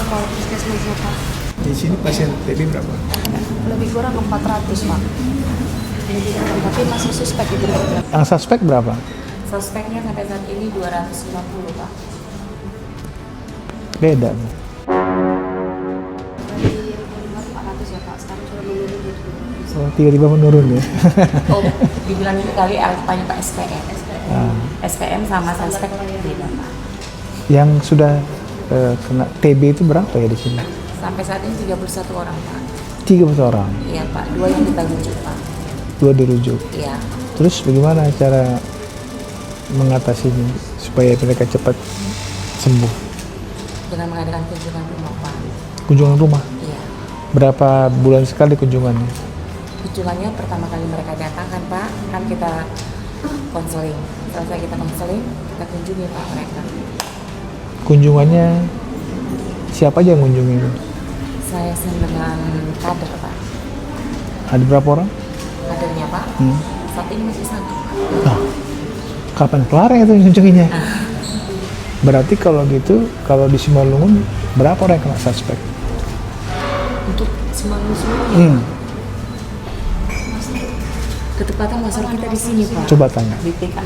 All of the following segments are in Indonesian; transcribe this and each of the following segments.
kalau puskesmasnya Pak. Di sini pasien TB berapa? Lebih kurang 400 Pak. Lebih kurang, tapi masih suspek itu. Yang suspek berapa? Suspeknya sampai saat ini 250 Pak. Beda. Dari 400 ya Pak, sekarang sudah menurun gitu. Oh, tiba-tiba menurun ya. Oh, dibilang itu kali apanya Pak SPM. Ah. SPM sama suspek beda Pak. Yang sudah kena TB itu berapa ya di sini? Sampai saat ini 31 orang Pak. 30 orang. Iya Pak, 2 yang kita rujuk Pak. 2 dirujuk. Iya. Terus bagaimana cara mengatasinya supaya mereka cepat sembuh? Dengan mengadakan kunjungan rumah Pak. Kunjungan rumah? Iya. Berapa bulan sekali kunjungannya? Kunjungannya pertama kali mereka datang kan Pak, kan kita konseling. Selesai kita konseling, kita kunjungi Pak mereka. Kunjungannya siapa aja yang kunjungi? Saya dengan kader Pak. Ada berapa orang? Kadernya Pak, saat ini masih sama. Nah, kapan kelar itu kunjunginya? Berarti kalau gitu, kalau di Simalungun berapa orang yang kena suspek? Untuk semuanya, ketepatan masyarakat kita di sini Pak. Coba tanya. Di TK.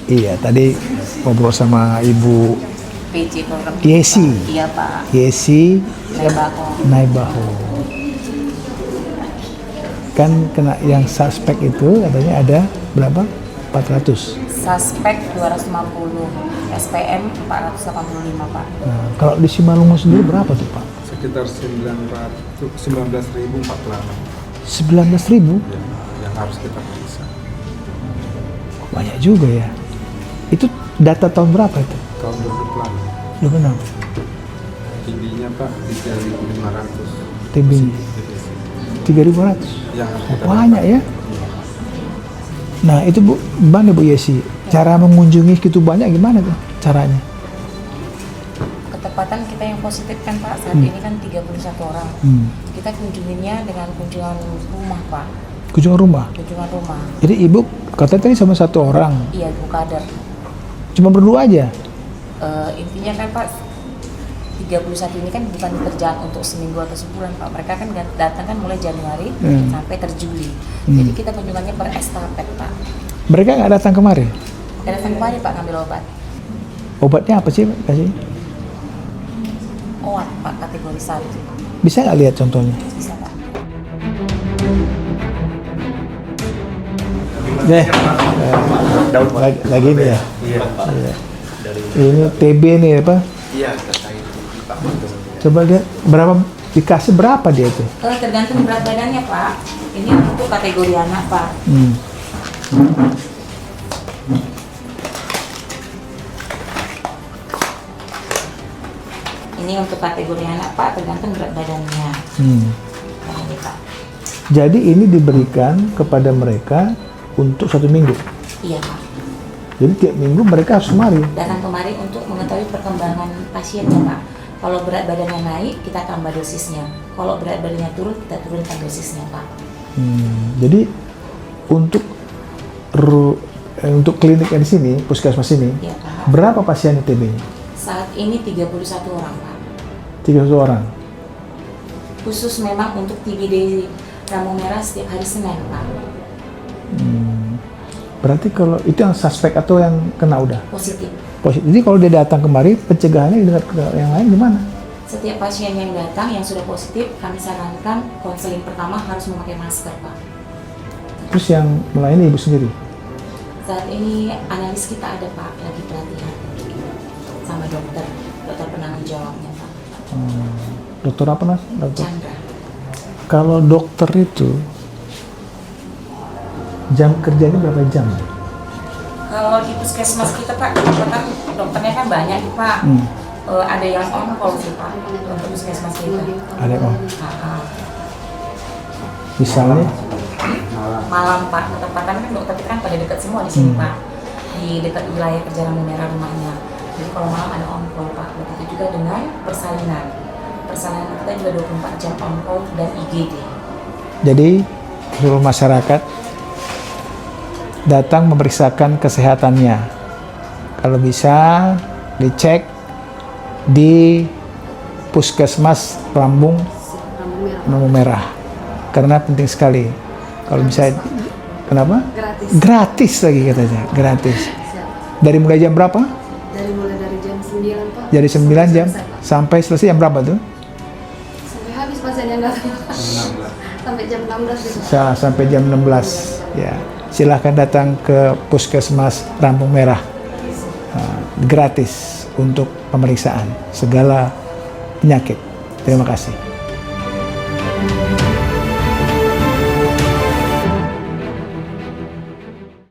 Iya, tadi ngobrol sama Ibu PJ program. Yesi. Iya Pak. Yesi Lebako. Naibaho. Kan kena yang suspek itu katanya ada berapa? 400. Suspek 250, SPM 485 Pak. Nah, kalau di Simalungun sendiri berapa tuh Pak? Sekitar 19.048 19.000? yang harus kita periksa. Banyak juga ya. Itu data tahun berapa itu? Tahun 2000 Lu kenal? tingginya Pak 3.500 TB 3.500. yang harus kita Banyak ya. Nah itu Bu, gimana Bu Yesi? Cara mengunjungi gitu banyak gimana tuh caranya? Ketepatan kita yang positif kan Pak, saat ini kan 31 orang. Kita kunjunginya dengan kunjungan rumah Pak. Kunjungan rumah? Kunjungan rumah. Jadi Ibu katanya tadi sama satu orang? Iya, Bu Kader. Cuma berdua aja? Intinya kan Pak, 31 ini kan bukan kerjaan untuk seminggu atau sebulan Pak. Mereka kan datang kan mulai Januari sampai ter Juli. Jadi kita kunjungannya per estafet Pak. Mereka nggak datang kemarin? Datang kemari Pak ngambil obat. Obatnya apa sih kasih? OAT Pak, kategori 1. Bisa nggak lihat contohnya? Bisa Pak. Deh, lagi nih ya. Iya. Iya. Ini TB nih apa? Iya, terkait Pak. Coba lihat berapa dikasih berapa dia itu? Tergantung berat badannya Pak. Ini untuk kategori anak Pak. Ini untuk kategori anak Pak, tergantung berat badannya. Nah, ini Pak. Jadi ini diberikan kepada mereka untuk 1 minggu. Iya Pak. Jadi tiap minggu mereka harus kemari. Datang kemari untuk mengetahui perkembangan pasiennya Pak. Kalau berat badannya naik, kita tambah dosisnya. Kalau berat badannya turun, kita turunkan dosisnya Pak. Jadi untuk klinik yang di sini, puskesmas ini, Iya Pak. berapa pasien TB-nya? Saat ini 31 orang Pak. 31 orang. Khusus memang untuk TBD Rambu Merah setiap hari Senin Pak. Berarti kalau itu yang suspek atau yang kena udah? Positif. Jadi kalau dia datang kemari, pencegahannya dengan yang lain gimana? Setiap pasien yang datang yang sudah positif, kami sarankan konseling pertama harus memakai masker Pak. Terus yang melayani Ibu sendiri? Saat ini analis kita ada Pak, lagi pelatihan sama dokter penanggung jawabnya Pak. Dokter apa Mas? Dokter. Chandra. Kalau dokter itu jam kerjanya berapa jam? Kalau di puskesmas kita Pak, kan dokternya kan banyak nih Pak. Ada yang on call sih Pak untuk puskesmas kita. Ada oh. Ah. Misalnya Malam Pak, ketepatan kan dokter kita kan pada dekat semua di sini Pak, di dekat wilayah kerja Lampu Merah rumahnya. Jadi kalau malam ada on call Pak, begitu juga dengan persalinan. Persalinan kita juga 24 jam on call dan IGD. Jadi seluruh masyarakat datang memeriksakan kesehatannya. Kalau bisa dicek di Puskesmas Lambung Merah. Karena penting sekali. Kalau bisa, kenapa? Gratis lagi katanya, gratis. Dari mulai jam berapa? Dari jam 9 Pak. Dari 9 jam Selesai, Pak. sampai selesai jam berapa tuh? Sampai habis pasiennya datang. 16. Sampai jam 16 gitu. Sampai jam 16. Ya, silahkan datang ke Puskesmas Lambung Merah. Gratis untuk pemeriksaan segala penyakit. Terima kasih.